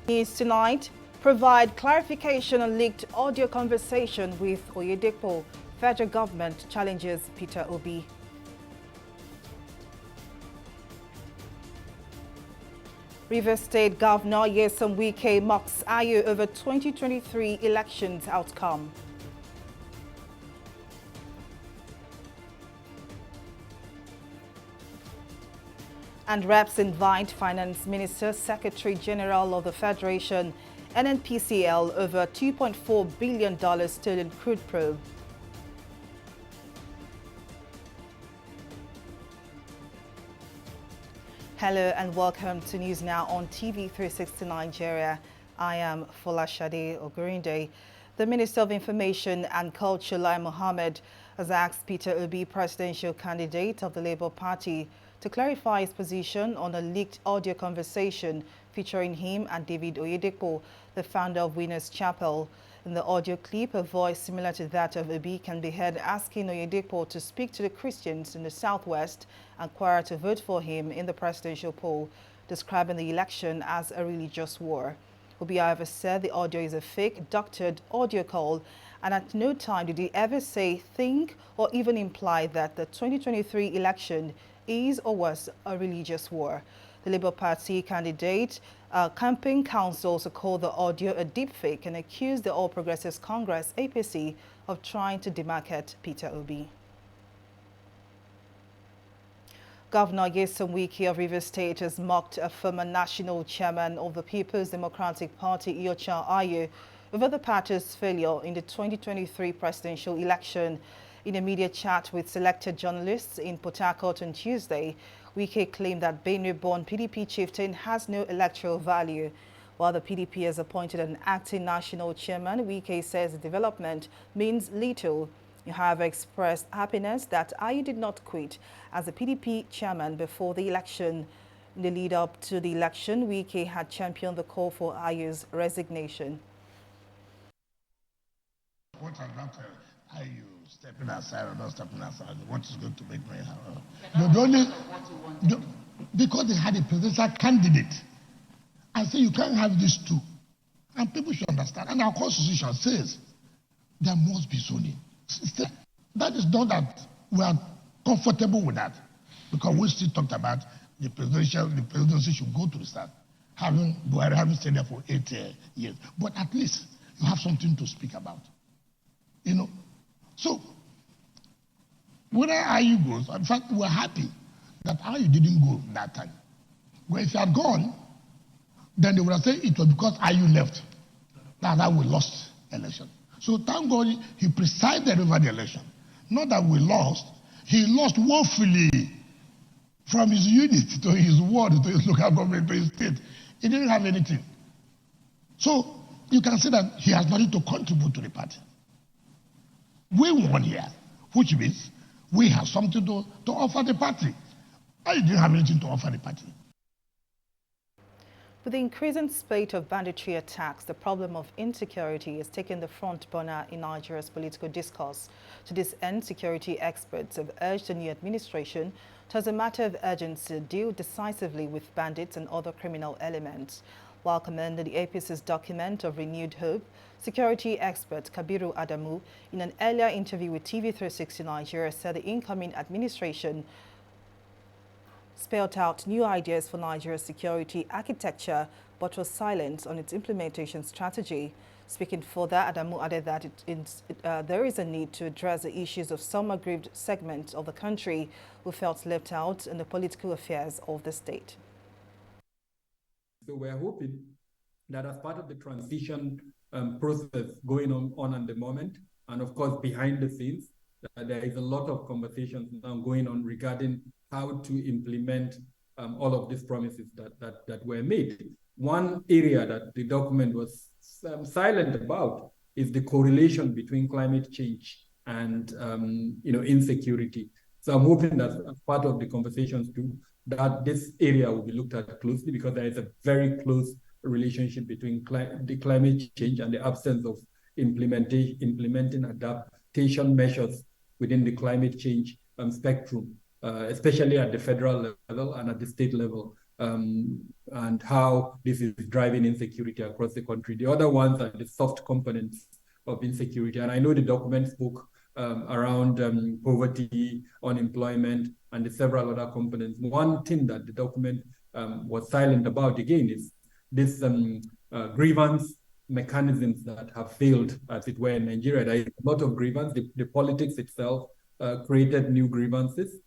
News tonight, provide clarification on leaked audio conversation with Oyedepo. Federal government challenges Peter Obi. Rivers State Governor Nyesom Wike mocks Ayu over 2023 elections outcome. And reps invite Finance Minister, Secretary General of the Federation, NNPCL, over $2.4 billion stolen crude probe. Hello and welcome to News Now on TV360 Nigeria. I am Folashade Ogurinde. The Minister of Information and Culture, Lai Mohammed, has asked Peter Obi, presidential candidate of the Labour Party, to clarify his position on a leaked audio conversation featuring him and David Oyedepo, the founder of Winners Chapel. In the audio clip, a voice similar to that of Obi can be heard asking Oyedepo to speak to the Christians in the southwest and choir to vote for him in the presidential poll, describing the election as a religious war. Obi, however, said the audio is a fake, doctored audio call, and at no time did he ever say, think, or even imply that the 2023 election is or was a religious war. The Labour Party candidate campaign council also called the audio a deepfake and accused the All Progressives Congress, APC, of trying to demarket Peter Obi. Governor Nyesom Wike of Rivers State has mocked a former national chairman of the People's Democratic Party, Iyorchia Ayu, over the party's failure in the 2023 presidential election. In a media chat with selected journalists in Port Harcourt on Tuesday, Wike claimed that Benue-born PDP chieftain has no electoral value. While the PDP has appointed an acting national chairman, Wike says the development means little. He, however, expressed happiness that Ayu did not quit as the PDP chairman before the election. In the lead-up to the election, Wike had championed the call for Ayu's resignation. What about Ayu stepping aside or not stepping aside? What is going to make me happy? Because they had a presidential candidate. I say you can't have these two. And people should understand. And our constitution says there must be zoning. That is not that we are comfortable with that. Because we still talked about the presidency should go to the start. Buhari having stayed there for 8 years. But at least you have something to speak about. You know. So, whether Ayu goes, in fact, we're happy that Ayu didn't go that time. But if he had gone, then they would have said it was because Ayu left. That's how we lost election. So thank God he presided over the election. Not that we lost, he lost woefully from his unit to his ward, to his local government, to his state. He didn't have anything. So you can see that he has nothing to contribute to the party. We won here, which means we have something to offer the party. I didn't have anything to offer the party. With the increasing spate of banditry attacks, the problem of insecurity is taking the front burner in Nigeria's political discourse. To this end, security experts have urged the new administration to, as a matter of urgency, deal decisively with bandits and other criminal elements. While commending the APC's document of renewed hope, security expert Kabiru Adamu, in an earlier interview with TV360 Nigeria, said the incoming administration spelled out new ideas for Nigeria's security architecture, but was silent on its implementation strategy. Speaking further, Adamu added that there is a need to address the issues of some aggrieved segments of the country who felt left out in the political affairs of the state. So we're hoping that as part of the transition process going on at the moment, and of course behind the scenes, there is a lot of conversations now going on regarding how to implement all of these promises that were made. One area that the document was silent about is the correlation between climate change and insecurity. So I'm hoping that as part of the conversations too, that this area will be looked at closely, because there is a very close relationship between the climate change and the absence of implementing adaptation measures within the climate change spectrum, especially at the federal level and at the state level. and how this is driving insecurity across the country. The other ones are the soft components of insecurity. And I know the document spoke around poverty, unemployment, and the several other components. One thing that the document was silent about, again, is this grievance mechanisms that have failed, as it were, in Nigeria. There is a lot of grievance. The politics itself created new grievances.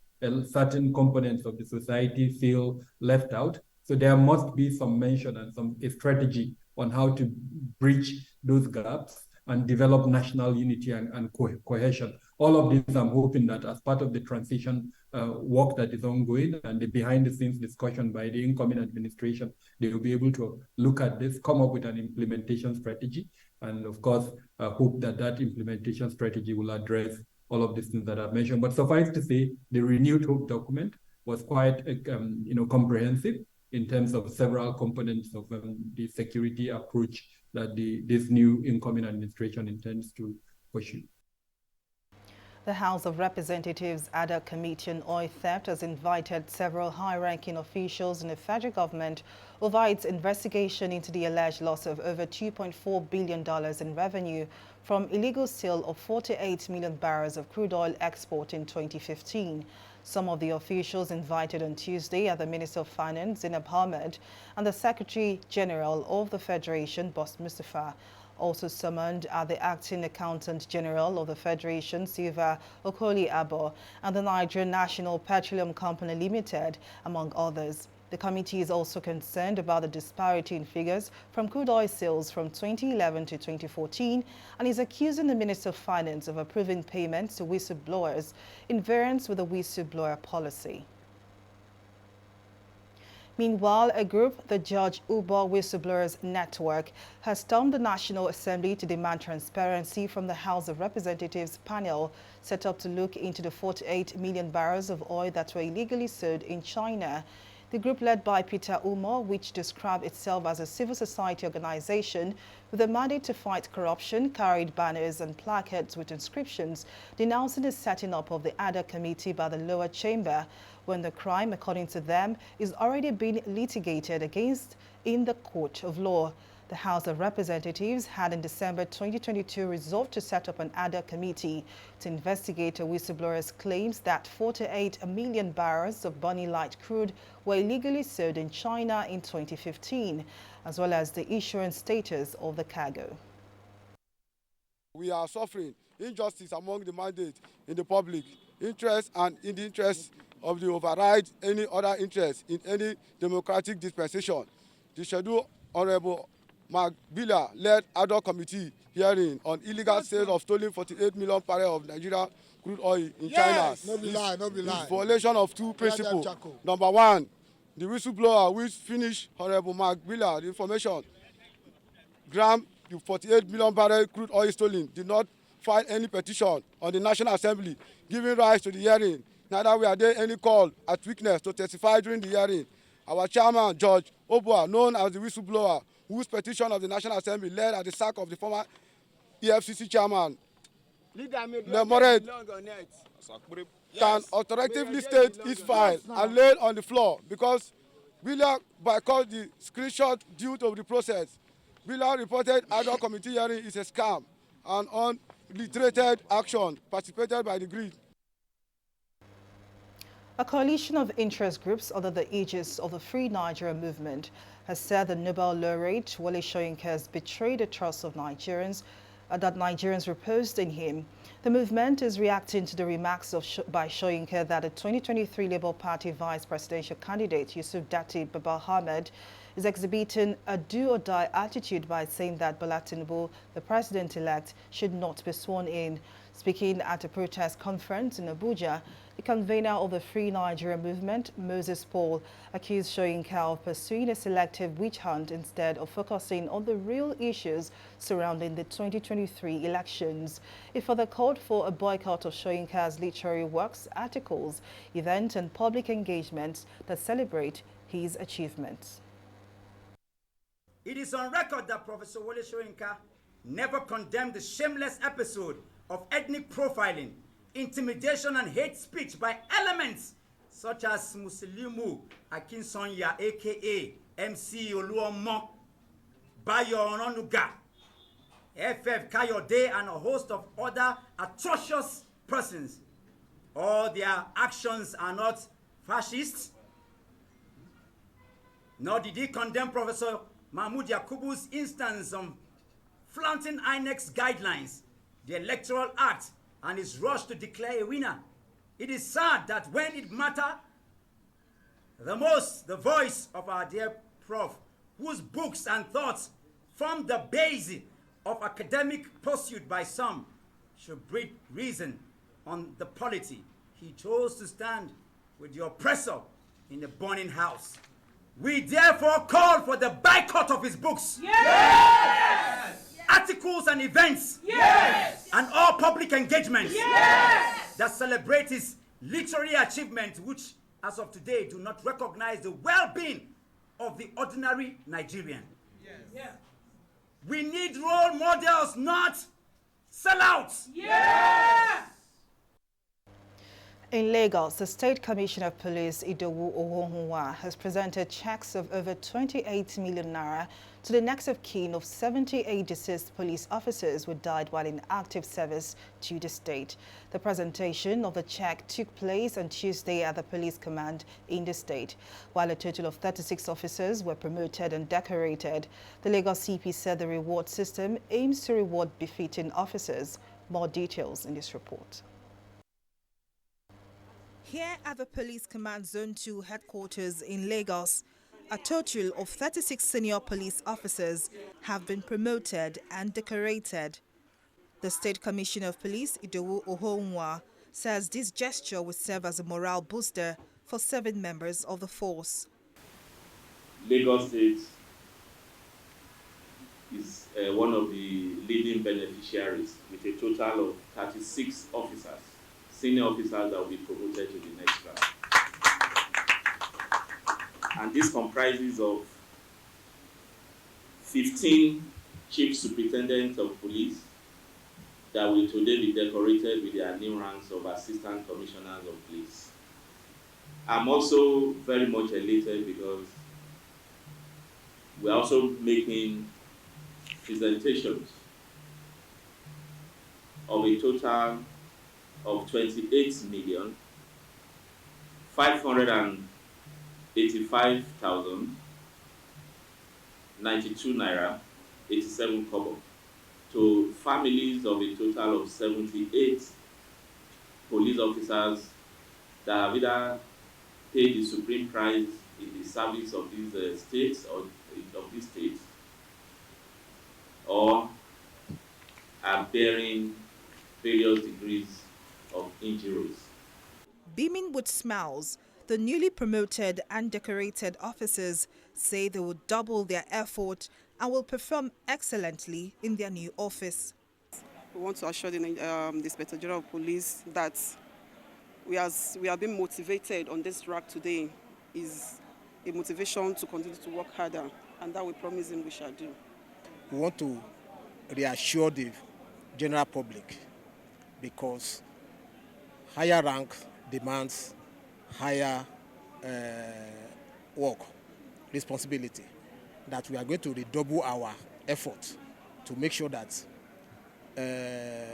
Certain components of the society feel left out. So there must be some mention and a strategy on how to bridge those gaps and develop national unity and cohesion. All of this, I'm hoping that as part of the transition work that is ongoing and the behind-the-scenes discussion by the incoming administration, they will be able to look at this, come up with an implementation strategy, and of course, hope that that implementation strategy will address all of these things that I've mentioned. But suffice to say, the Renewed Hope document was quite comprehensive in terms of several components of the security approach that this new incoming administration intends to pursue. The House of Representatives ADA Committee on Oil Theft has invited several high-ranking officials in the federal government over its investigation into the alleged loss of over $2.4 billion in revenue from illegal sale of 48 million barrels of crude oil export in 2015. Some of the officials invited on Tuesday are the Minister of Finance, Zainab Ahmed, and the Secretary General of the Federation, Boss Mustafa. Also summoned are the Acting Accountant General of the Federation, Silva Okoli-Abo, and the Nigerian National Petroleum Company Limited, among others. The committee is also concerned about the disparity in figures from crude oil sales from 2011 to 2014 and is accusing the Minister of Finance of approving payments to whistleblowers in variance with the whistleblower policy. Meanwhile, a group, the George Ubo Whistleblowers Network, has stormed the National Assembly to demand transparency from the House of Representatives panel set up to look into the 48 million barrels of oil that were illegally sold in China. The group, led by Peter Umo, which described itself as a civil society organization with a mandate to fight corruption, carried banners and placards with inscriptions denouncing the setting up of the ADA committee by the lower chamber, when the crime, according to them, is already being litigated against in the court of law. The House of Representatives had in December 2022 resolved to set up an ADA committee to investigate a whistleblower's claims that 48 million barrels of Bonny Light crude were illegally sold in China in 2015, as well as the insurance status of the cargo. We are suffering injustice among the mandate in the public interest and in the interest of the override any other interest in any democratic dispensation. The scheduled Honorable Mark Billa led ad hoc committee hearing on illegal sale of stolen 48 million barrels of Nigerian crude oil in China. No be lie, no be lie. Violation of two principles. Number one, the whistleblower which finished Honorable Mark Billa the information gram the 48 million barrel crude oil stolen did not file any petition on the National Assembly giving rise to the hearing. Neither were there any call at witness to testify during the hearing. Our chairman, George Obua, known as the whistleblower, whose petition of the National Assembly led at the sack of the former EFCC chairman, Lemoret, can authoritatively state his file and lay on the floor because William boycotted the screenshot due to the process. William reported ad hoc committee hearing is a scam and unliterated action participated by the grid. A coalition of interest groups under the aegis of the Free Nigeria movement has said the Nobel laureate Wole Soyinka has betrayed the trust of Nigerians that Nigerians reposed in him. The movement is reacting to the remarks by Soyinka that the 2023 Labour Party vice presidential candidate Yusuf Datti Baba Ahmed is exhibiting a do-or-die attitude by saying that Bola Tinubu, the president-elect, should not be sworn in. Speaking at a protest conference in Abuja, the convener of the Free Nigeria movement, Moses Paul, accused Soyinka of pursuing a selective witch hunt instead of focusing on the real issues surrounding the 2023 elections. He further called for a boycott of Soyinka's literary works, articles, events and public engagements that celebrate his achievements. It is on record that Professor Wole Soyinka never condemned the shameless episode of ethnic profiling, intimidation and hate speech by elements such as Musilimu Akinsanya, aka MC Oluomo, Bayo Ononuga, FF Kayode, and a host of other atrocious persons. All their actions are not fascist, nor did he condemn Professor Mahmoud Yakubu's instance of flaunting INEC's guidelines, the Electoral Act, and his rush to declare a winner. It is sad that when it matters the most, the voice of our dear Prof, whose books and thoughts form the basis of academic pursuit by some, should breathe reason on the polity. He chose to stand with the oppressor in the burning house. We therefore call for the boycott of his books, yes! Articles and events, yes! And all public engagements, yes! That celebrate his literary achievements, which as of today do not recognize the well-being of the ordinary Nigerian. Yes. Yeah. We need role models, not sellouts. Yes! In Lagos, the State Commissioner of Police, Idowu Owohunwa, has presented checks of over 28 million naira to the next of kin of 78 deceased police officers who died while in active service to the state. The presentation of the check took place on Tuesday at the police command in the state. While a total of 36 officers were promoted and decorated, the Lagos CP said the reward system aims to reward befitting officers. More details in this report. Here at the Police Command Zone 2 headquarters in Lagos, a total of 36 senior police officers have been promoted and decorated. The State Commissioner of Police, Idowu Owohunwa, says this gesture will serve as a morale booster for 7 members of the force. Lagos State is one of the leading beneficiaries with a total of 36 officers. Senior officers that will be promoted to the next round. And this comprises of 15 chief superintendents of police that will today be decorated with their new ranks of assistant commissioners of police. I'm also very much elated because we're also making presentations of a total of 28,585,092 naira 87 kobo to families of a total of 78 police officers that have either paid the supreme price in the service of these states or of these states, or are bearing various degrees of injuries. Beaming with smiles, the newly promoted and decorated officers say they will double their effort and will perform excellently in their new office. We want to assure the Inspector General of Police that we are being motivated on this track today is a motivation to continue to work harder, and that we promise him we shall do. We want to reassure the general public because higher rank demands higher work responsibility, that we are going to redouble our effort to make sure that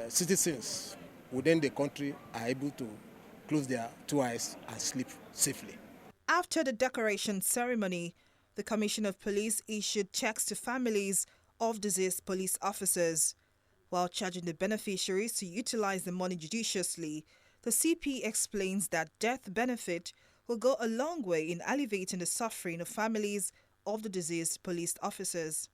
citizens within the country are able to close their 2 eyes and sleep safely. After the decoration ceremony, the Commissioner of Police issued checks to families of deceased police officers. While charging the beneficiaries to utilize the money judiciously, the CP explains that death benefit will go a long way in alleviating the suffering of families of the deceased police officers.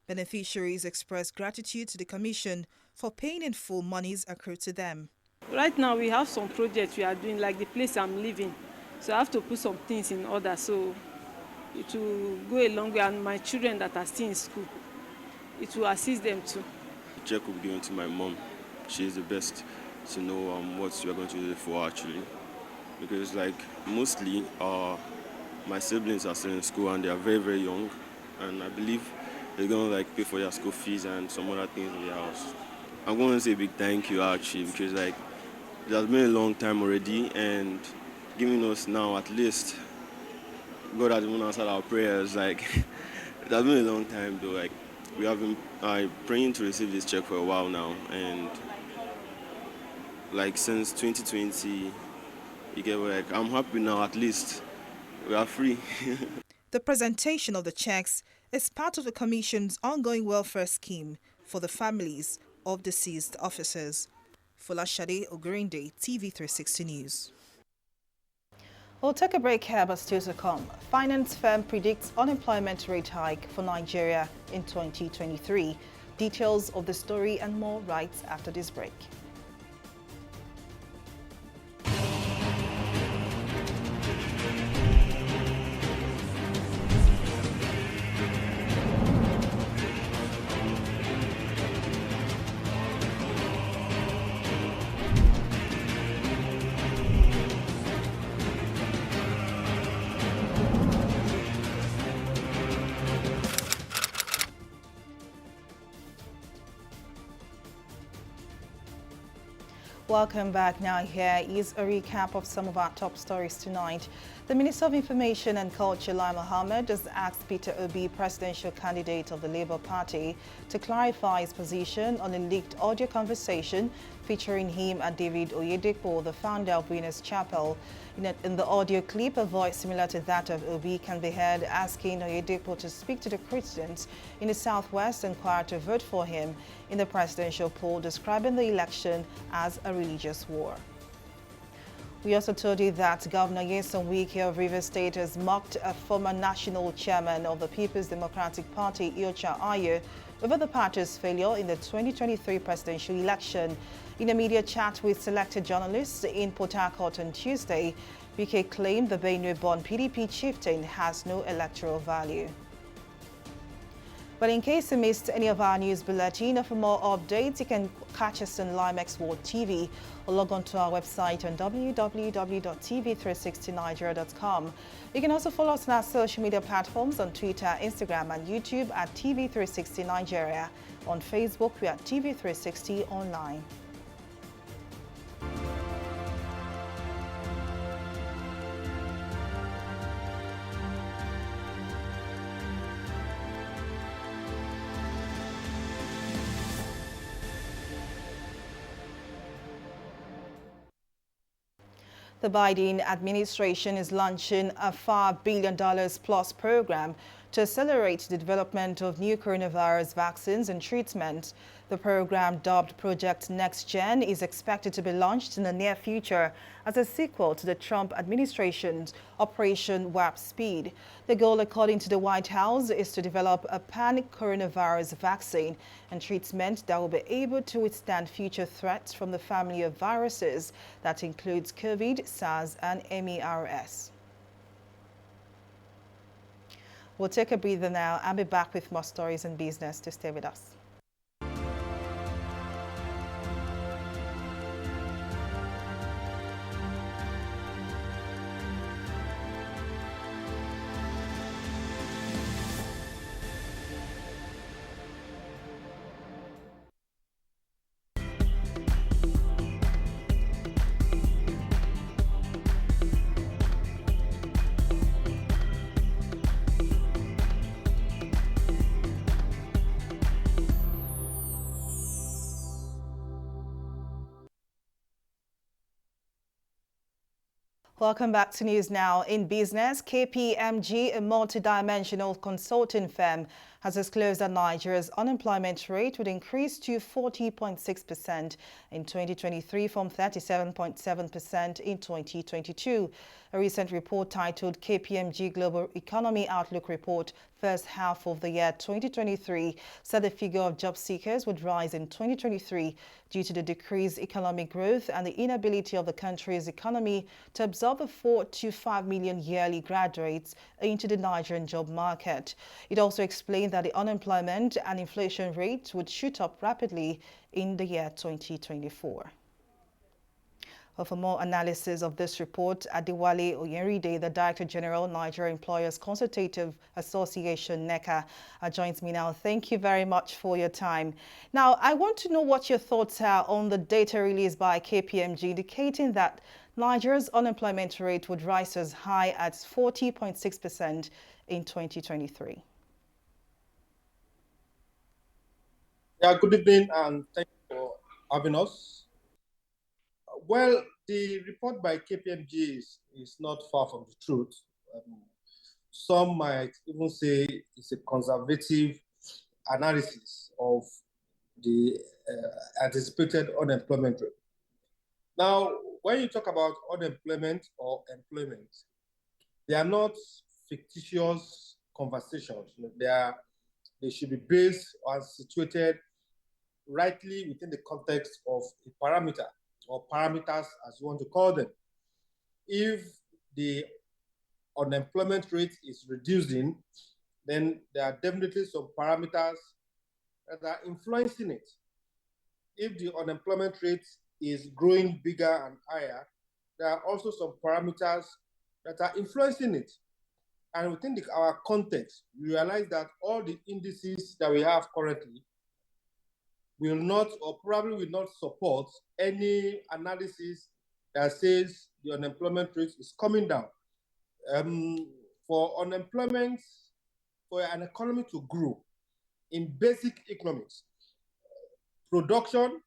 Beneficiaries express gratitude to the Commission for paying in full monies accrued to them. Right now we have some projects we are doing, like the place I'm living. So I have to put some things in order, so it will go a long way, and my children that are still in school, it will assist them too. Check will be given to my mom. She is the best to know what we are going to do for her, actually. Because like mostly my siblings are still in school and they are very, very young. And I believe they're going to like pay for their school fees and some other things in their house. I'm going to say a big thank you actually, because like it has been a long time already, and giving us now, at least, God has even answered our prayers. Like, it has been a long time, though. Like, we have been praying to receive this check for a while now, and like since 2020, you get like I'm happy now. At least we are free. The presentation of the checks is part of the Commission's ongoing welfare scheme for the families of deceased officers. Folashade Ogurinde, TV360 News. We'll take a break here, but still to come. Finance firm predicts unemployment rate hike for Nigeria in 2023. Details of the story and more right after this break. Welcome back. Now here is a recap of some of our top stories tonight. The Minister of Information and Culture, Lai Mohammed, has asked Peter Obi, presidential candidate of the Labour Party, to clarify his position on a leaked audio conversation featuring him and David Oyedepo, the founder of Winners Chapel. In the audio clip, a voice similar to that of Obi can be heard asking Oyedepo to speak to the Christians in the Southwest and choir to vote for him in the presidential poll, describing the election as a religious war. We also told you that Governor Nyesom Wike of Rivers State has mocked a former national chairman of the People's Democratic Party, Iyorchia Ayu, over the party's failure in the 2023 presidential election. In a media chat with selected journalists in Port Harcourt on Tuesday, Wike claimed the Benue-born PDP chieftain has no electoral value. But in case you missed any of our news bulletin, or for more updates, you can catch us on Limex World TV or log on to our website on www.tv360nigeria.com. You can also follow us on our social media platforms on Twitter, Instagram, and YouTube at TV360 Nigeria. On Facebook, we are TV360 Online. The Biden administration is launching a $5 billion plus program to accelerate the development of new coronavirus vaccines and treatments. The program, dubbed Project NextGen, is expected to be launched in the near future as a sequel to the Trump administration's Operation Warp Speed. The goal, according to the White House, is to develop a pan-coronavirus vaccine and treatment that will be able to withstand future threats from the family of viruses that includes COVID, SARS, and MERS. We'll take a breather now and be back with more stories and business. To stay with us. Welcome back to News Now. In business, KPMG, a multidimensional consulting firm, has disclosed that Nigeria's unemployment rate would increase to 40.6% in 2023 from 37.7% in 2022. A recent report titled KPMG Global Economy Outlook Report First Half of the Year 2023 said the figure of job seekers would rise in 2023 due to the decreased economic growth and the inability of the country's economy to absorb the 4 to 5 million yearly graduates into the Nigerian job market. It also explained that the unemployment and inflation rates would shoot up rapidly in the year 2024. But for more analysis of this report, Adewale Oyenride, the Director General, Nigeria Employers Consultative Association, NECA, joins me now. Thank you very much for your time. Now, I want to know what your thoughts are on the data released by KPMG indicating that Nigeria's unemployment rate would rise as high as 40.6% in 2023. Yeah, good evening and thank you for having us. Well, the report by KPMG is not far from the truth. Some might even say it's a conservative analysis of the anticipated unemployment rate. Now, when you talk about unemployment or employment, they are not fictitious conversations. They should be based or situated rightly within the context of a parameter or parameters, as you want to call them. If the unemployment rate is reducing, then there are definitely some parameters that are influencing it. If the unemployment rate is growing bigger and higher, there are also some parameters that are influencing it. And within our context, we realize that all the indices that we have currently will not, or probably will not, support any analysis that says the unemployment rate is coming down. For unemployment, for an economy to grow in basic economics, production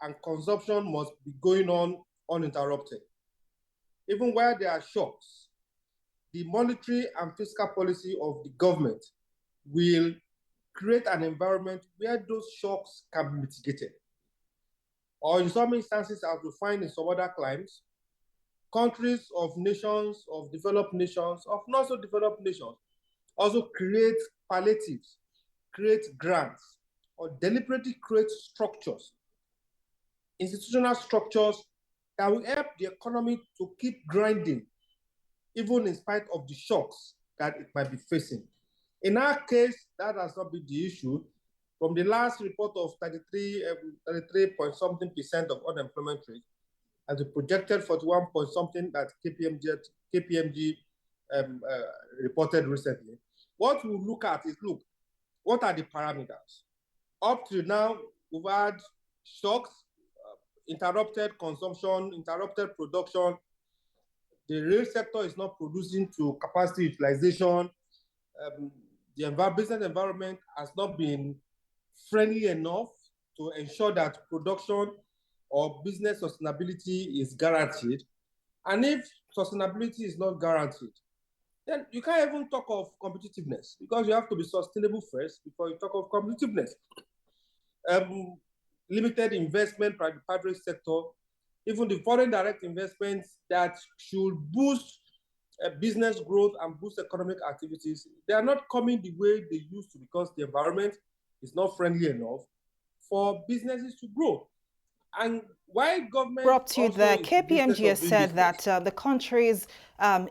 and consumption must be going on uninterrupted. Even where there are shocks, the monetary and fiscal policy of the government will create an environment where those shocks can be mitigated. Or in some instances, as we find in some other climes, countries of nations, of developed nations, of not so developed nations, also create palliatives, create grants, or deliberately create structures, institutional structures that will help the economy to keep grinding, even in spite of the shocks that it might be facing. In our case, that has not been the issue. From the last report of 33 point something percent of unemployment rate, and the projected 41 point something that KPMG reported recently, what we look at is, look, what are the parameters? Up to now, we've had shocks, interrupted consumption, interrupted production. The rail sector is not producing to capacity utilization. The business environment has not been friendly enough to ensure that production or business sustainability is guaranteed. And if sustainability is not guaranteed, then you can't even talk of competitiveness, because you have to be sustainable first before you talk of competitiveness. Limited investment by the private sector, even the foreign direct investments that should boost business growth and boost economic activities, they are not coming the way they used to, because the environment is not friendly enough for businesses to grow. And why government brought you there, KPMG has said that the country's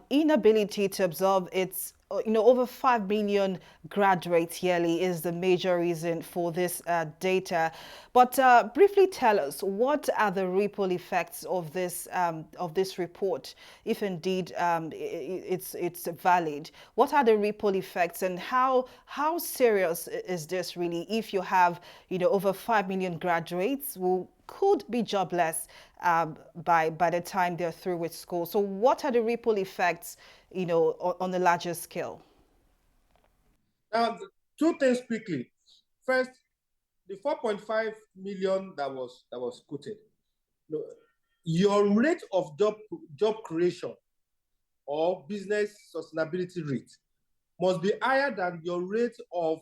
inability to absorb its over 5 million graduates yearly is the major reason for this data. But briefly tell us, what are the ripple effects of this report, if indeed it's valid? What are the ripple effects, and how serious is this really if you have over 5 million graduates who could be jobless by the time they're through with school? So what are the ripple effects, on a larger scale? Now, two things quickly. First, the 4.5 million that was quoted. Your rate of job creation or business sustainability rate must be higher than your rate of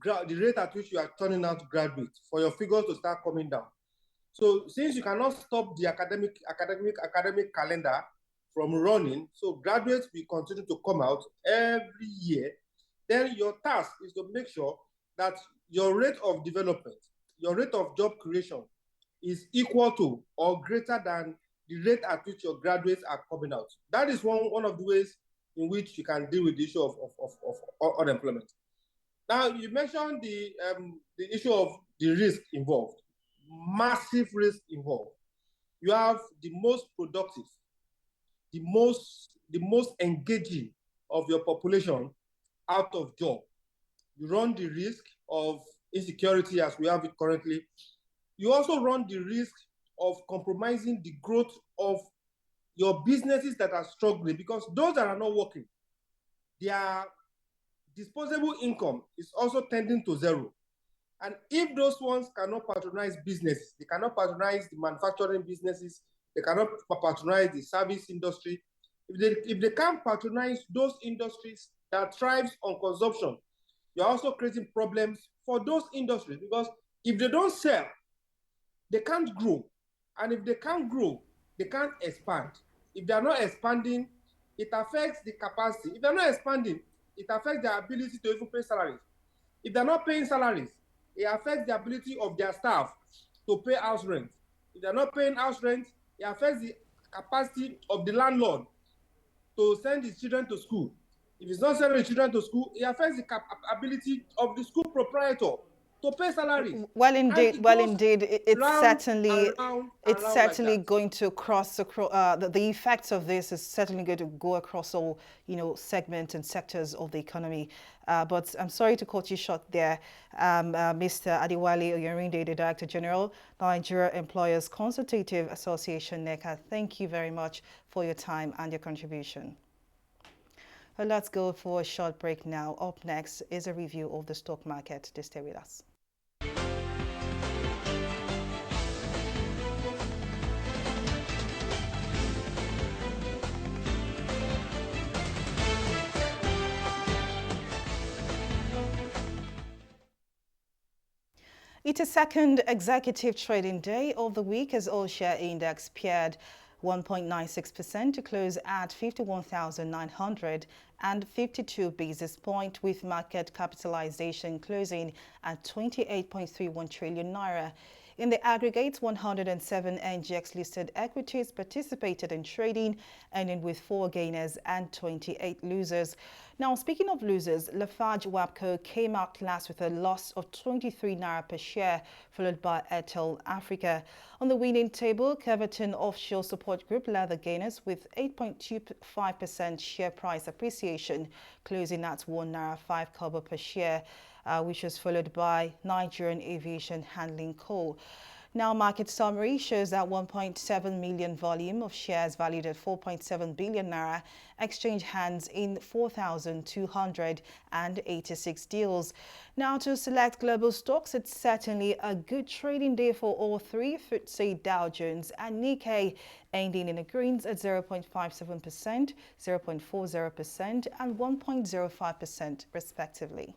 the rate at which you are turning out graduates for your figures to start coming down. So since you cannot stop the academic calendar from running, so graduates will continue to come out every year, then your task is to make sure that your rate of development, your rate of job creation is equal to or greater than the rate at which your graduates are coming out. That is one of the ways in which you can deal with the issue of unemployment. Now, you mentioned the issue of the risk involved, massive risk involved. you have the most productive, the most engaging of your population out of job. You run the risk of insecurity as we have it currently. You also run the risk of compromising the growth of your businesses that are struggling, because those that are not working, their disposable income is also tending to zero. And if those ones cannot patronize businesses, they cannot patronize the manufacturing businesses, they cannot patronize the service industry. If they can't patronize those industries that thrives on consumption, you're also creating problems for those industries, because if they don't sell, they can't grow. And if they can't grow, they can't expand. If they're not expanding, it affects the capacity. If they're not expanding, it affects their ability to even pay salaries. If they're not paying salaries, it affects the ability of their staff to pay house rent. If they're not paying house rent, it affects the capacity of the landlord to send his children to school. If he's not sending his children to school, it affects the ability of the school proprietor to pay salaries. Well, indeed, it's certainly going to cross the effects of this is certainly going to go across all segments and sectors of the economy. But I'm sorry to cut you short there, Mr. Adewale Oyorinde, the Director General, Nigeria Employers Consultative Association, NECA. Thank you very much for your time and your contribution. Well, let's go for a short break now. Up next is a review of the stock market. Stay with us. It's a second executive trading day of the week as all-share index peered 1.96% to close at 51,952 basis points, with market capitalization closing at 28.31 trillion naira. In the aggregate, 107 NGX-listed equities participated in trading, ending with 4 gainers and 28 losers. Now, speaking of losers, Lafarge WAPCO came out last with a loss of 23 naira per share, followed by Airtel Africa. On the winning table, Keverton Offshore Support Group led the gainers with 8.25% share price appreciation, closing at 1 naira 5 kobo per share, which was followed by Nigerian Aviation Handling Co. Now, market summary shows that 1.7 million volume of shares valued at 4.7 billion naira exchange hands in 4,286 deals. Now, to select global stocks, it's certainly a good trading day for all three, FTSE, Dow Jones and Nikkei, ending in the greens at 0.57%, 0.40% and 1.05% respectively.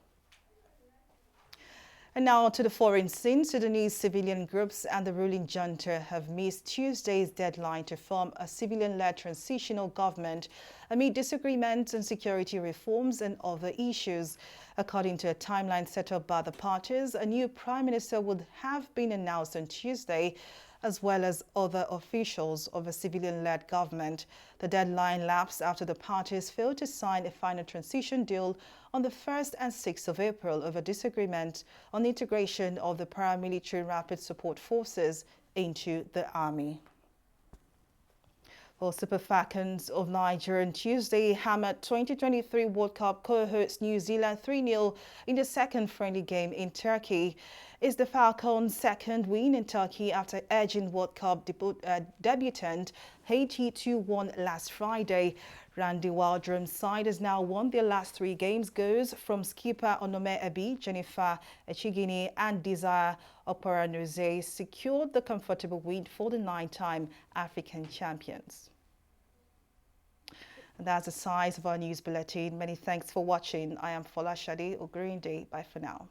And now to the foreign scene. Sudanese civilian groups and the ruling junta have missed Tuesday's deadline to form a civilian-led transitional government amid disagreements on security reforms and other issues. According to a timeline set up by the parties, a new prime minister would have been announced on Tuesday, as well as other officials of a civilian-led government. The deadline lapsed after the parties failed to sign a final transition deal on the 1st and 6th of April over disagreement on the integration of the paramilitary rapid support forces into the army. Well, Super Falcons of Nigeria on Tuesday hammered 2023 World Cup co-host New Zealand 3-0 in the second friendly game in Turkey. It's the Falcons' second win in Turkey after edging World Cup debutant Haiti 2-1 last Friday. Randy Waldrum's side has now won their last 3 games. Goals from skipper Onome Ebi, Jennifer Echigini and Desire Oparanoze secured the comfortable win for the 9-time African champions. And that's the size of our news bulletin. Many thanks for watching. I am Folashade Ogunrinde. Bye for now.